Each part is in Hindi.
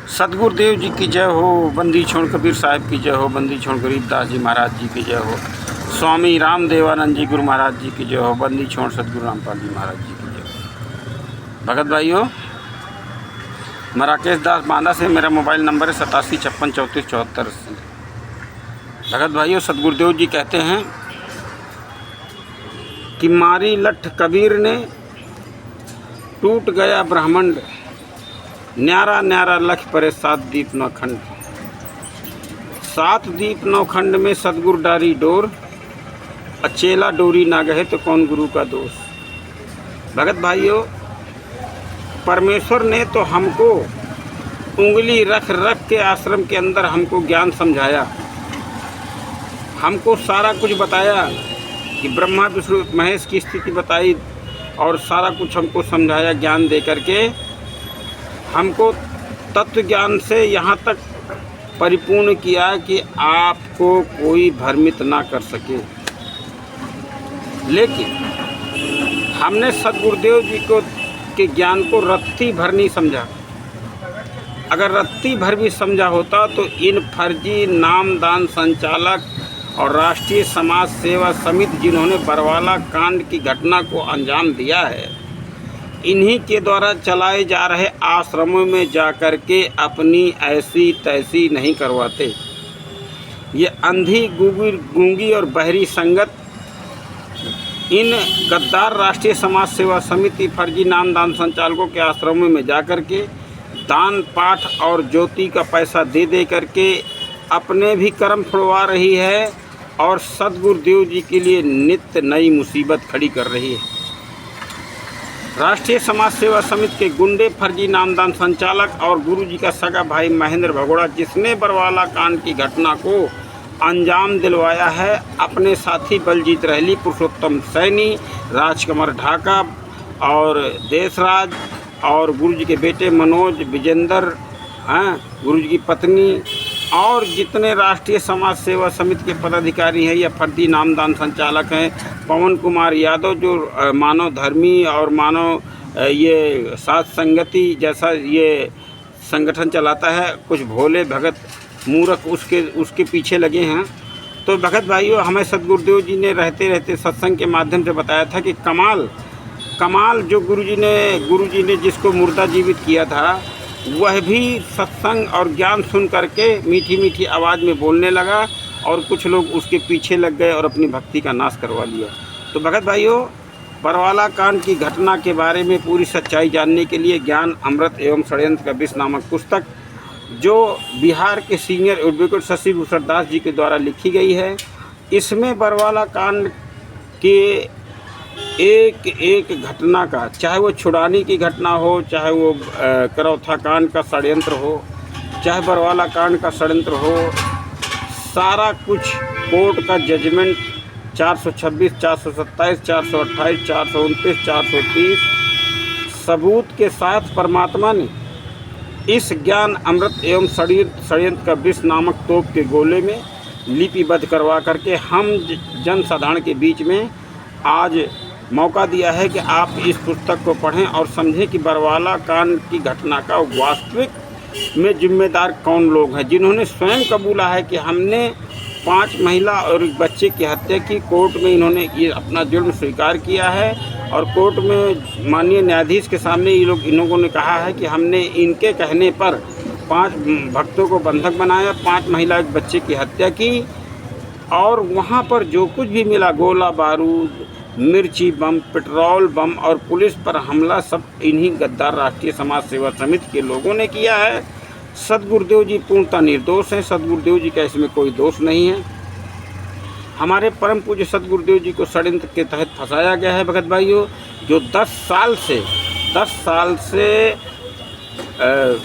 सतगुरुदेव जी की जय हो, बंदी छोड़ कबीर साहब की जय हो, बंदी छोड़ गरीबदास जी महाराज जी की जय हो, स्वामी राम देवानंद जी गुरु महाराज जी की जय हो, बंदी छोड़ सतगुरु रामपाल जी महाराज जी की जय हो। भगत भाइयों, मैं राकेश दास बांदा से, मेरा मोबाइल नंबर है 8756347480। भगत भाइयों, सतगुरुदेव जी कहते हैं कि मारी लठ कबीर ने, टूट गया ब्रह्मांड, न्यारा न्यारा लख परे 7 दीप 9 खंड। 7 दीप 9 खंड में सतगुरु डारी डोर, अचेला डोरी ना गए तो कौन गुरु का दोष। भगत भाइयों, परमेश्वर ने तो हमको उंगली रख रख के आश्रम के अंदर हमको ज्ञान समझाया, हमको सारा कुछ बताया कि ब्रह्मा विष्णु महेश की स्थिति बताई और सारा कुछ हमको समझाया, ज्ञान दे करके हमको तत्व ज्ञान से यहाँ तक परिपूर्ण किया कि आपको कोई भ्रमित ना कर सके। लेकिन हमने सतगुरुदेव जी को के ज्ञान को रत्ती भर नहीं समझा। अगर रत्ती भर भी समझा होता तो इन फर्जी नामदान संचालक और राष्ट्रीय समाज सेवा समिति जिन्होंने बरवाला कांड की घटना को अंजाम दिया है, इन्हीं के द्वारा चलाए जा रहे आश्रमों में जाकर के अपनी ऐसी तैसी नहीं करवाते। ये अंधी गूंगी और बहरी संगत इन गद्दार राष्ट्रीय समाज सेवा समिति फर्जी नामदान संचालकों के आश्रमों में जाकर के दान पाठ और ज्योति का पैसा दे दे करके अपने भी कर्म छुड़वा रही है और सतगुरुदेव जी के लिए नित्य नई मुसीबत खड़ी कर रही है। राष्ट्रीय समाज सेवा समिति के गुंडे फर्जी नामदान संचालक और गुरु जी का सगा भाई महेंद्र भगोड़ा, जिसने बरवाला कांड की घटना को अंजाम दिलवाया है, अपने साथी बलजीत रहली, पुरुषोत्तम सैनी, राजकमल ढाका और देशराज और गुरु जी के बेटे मनोज विजेंद्र, गुरु जी की पत्नी और जितने राष्ट्रीय समाज सेवा समिति के पदाधिकारी हैं या फर्जी नामदान संचालक हैं, पवन कुमार यादव जो मानव धर्मी और मानव ये साथ संगति जैसा ये संगठन चलाता है, कुछ भोले भगत मूर्ख उसके पीछे लगे हैं। तो भगत भाइयों, हमें सतगुरुदेव जी ने रहते रहते सत्संग के माध्यम से बताया था कि कमाल जो गुरु जी ने जिसको मुर्दा जीवित किया था, वह भी सत्संग और ज्ञान सुन करके मीठी मीठी आवाज़ में बोलने लगा और कुछ लोग उसके पीछे लग गए और अपनी भक्ति का नाश करवा लिया। तो भगत भाइयों, बरवाला कांड की घटना के बारे में पूरी सच्चाई जानने के लिए ज्ञान अमृत एवं षड्यंत्र का विष नामक पुस्तक जो बिहार के सीनियर एडवोकेट शशि भूषण दास जी के द्वारा लिखी गई है, इसमें बरवाला कांड के एक एक घटना का, चाहे वो छुड़ाने की घटना हो, चाहे वो करौथा कांड का षड्यंत्र हो, चाहे बरवाला कांड का षड्यंत्र हो, सारा कुछ कोर्ट का जजमेंट 426, 427, 428, 429, 430 सबूत के साथ परमात्मा ने इस ज्ञान अमृत एवं षड्यंत्र का विष नामक तोप के गोले में लिपिबद्ध करवा करके हम जनसाधारण के बीच में आज मौका दिया है कि आप इस पुस्तक को पढ़ें और समझें कि बरवाला कांड की घटना का वास्तविक में जिम्मेदार कौन लोग हैं, जिन्होंने स्वयं कबूला है कि हमने 5 महिला और एक बच्चे की हत्या की। कोर्ट में इन्होंने ये अपना जुर्म स्वीकार किया है और कोर्ट में माननीय न्यायाधीश के सामने इन लोगों ने कहा है कि हमने इनके कहने पर 5 भक्तों को बंधक बनाया, 5 महिला एक बच्चे की हत्या की और वहाँ पर जो कुछ भी मिला, गोला बारूद, मिर्ची बम, पेट्रोल बम और पुलिस पर हमला, सब इन्हीं गद्दार राष्ट्रीय समाज सेवा समिति के लोगों ने किया है। सतगुरुदेव जी पूर्णतः निर्दोष हैं, सतगुरुदेव जी का इसमें कोई दोष नहीं है। हमारे परम पूज्य सतगुरुदेव जी को षड्यंत्र के तहत फंसाया गया है भगत भाइयों, जो 10 साल से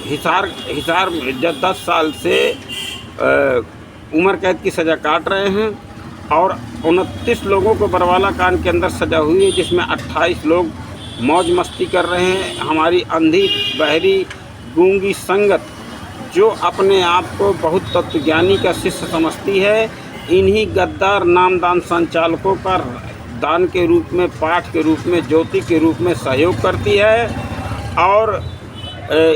हिसार 10 साल से उम्र कैद की सज़ा काट रहे हैं और 29 लोगों को बरवाला कांड के अंदर सज़ा हुई है, जिसमें 28 लोग मौज मस्ती कर रहे हैं। हमारी अंधी बहरी गूंगी संगत जो अपने आप को बहुत तत्वज्ञानी का शिष्य समझती है, इन्हीं गद्दार नामदान संचालकों का दान के रूप में, पाठ के रूप में, ज्योति के रूप में सहयोग करती है और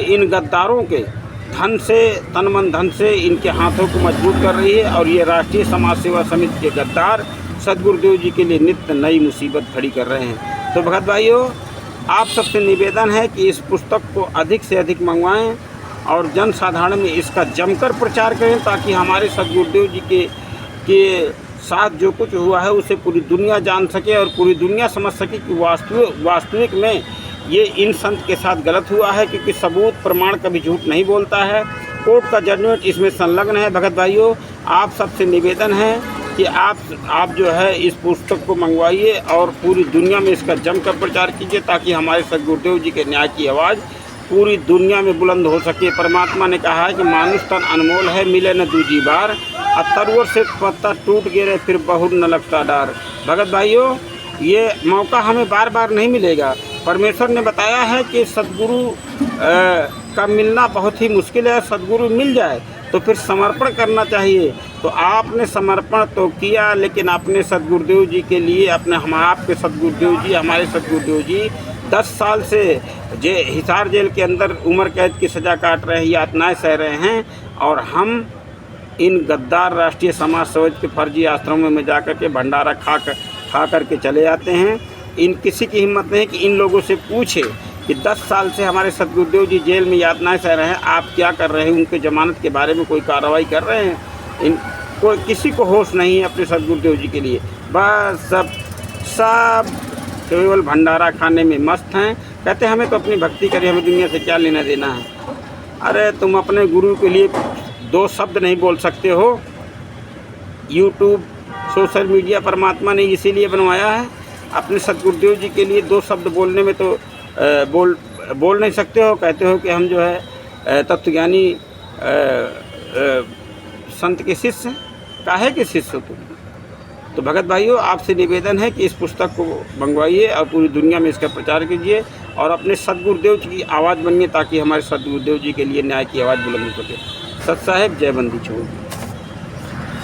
इन गद्दारों के धन से, तन मन धन से इनके हाथों को मजबूत कर रही है और ये राष्ट्रीय समाज सेवा समिति के गद्दार सदगुरुदेव जी के लिए नित्य नई मुसीबत खड़ी कर रहे हैं। तो भगत भाइयों, आप सबसे निवेदन है कि इस पुस्तक को अधिक से अधिक मंगवाएं और जन साधारण में इसका जमकर प्रचार करें, ताकि हमारे सदगुरुदेव जी के साथ जो कुछ हुआ है उसे पूरी दुनिया जान सके और पूरी दुनिया समझ सके कि वास्तविक में ये इन संत के साथ गलत हुआ है, क्योंकि सबूत प्रमाण कभी झूठ नहीं बोलता है। कोर्ट का जजमेंट इसमें संलग्न है। भगत भाइयों, आप सबसे निवेदन है कि आप जो है इस पुस्तक को मंगवाइए और पूरी दुनिया में इसका जमकर प्रचार कीजिए, ताकि हमारे सदगुरुदेव जी के न्याय की आवाज़ पूरी दुनिया में बुलंद हो सके। परमात्मा ने कहा है कि मानुष तन अनमोल है, मिले न दूजी बार, अतर्वर से पत्ता टूट गिरे फिर बहुर न लगता डार। भगत भाइयों, ये मौका हमें बार बार नहीं मिलेगा। परमेश्वर ने बताया है कि सदगुरु का मिलना बहुत ही मुश्किल है। सदगुरु मिल जाए तो फिर समर्पण करना चाहिए। तो आपने समर्पण तो किया, लेकिन अपने सदगुरुदेव जी के लिए हम आपके सदगुरुदेव जी, हमारे सदगुरुदेव जी 10 साल से हिसार जेल के अंदर उम्र कैद की सज़ा काट रहे हैं, यातनाएं सह रहे हैं, और हम इन गद्दार राष्ट्रीय समाज सेवक के फर्जी आश्रमों में जाकर के भंडारा खा करके चले जाते हैं। किसी की हिम्मत नहीं कि इन लोगों से पूछे कि 10 साल से हमारे सदगुरुदेव जी जेल में यातनाएं सह रहे हैं, आप क्या कर रहे हैं? उनके ज़मानत के बारे में कोई कार्रवाई कर रहे हैं? किसी को होश नहीं है अपने सदगुरुदेव जी के लिए। बस सब केवल भंडारा खाने में मस्त हैं। कहते हैं हमें तो अपनी भक्ति करें, हमें दुनिया से क्या लेना देना है। अरे तुम अपने गुरु के लिए 2 शब्द नहीं बोल सकते हो। यूट्यूब, सोशल मीडिया परमात्मा ने इसीलिए बनवाया है। अपने सदगुरुदेव जी के लिए 2 शब्द बोलने में तो बोल नहीं सकते हो। कहते हो कि हम जो है तत्वज्ञानी संत के शिष्य हैं। काहे के शिष्य हो तुम? तो भगत भाइयों, आपसे निवेदन है कि इस पुस्तक को मंगवाइए और पूरी दुनिया में इसका प्रचार कीजिए और अपने सदगुरुदेव जी की आवाज़ बनिए, ताकि हमारे सदगुरुदेव जी के लिए न्याय की आवाज़ बुलंद हो सके। सत साहेब, जय बंदी छोड़।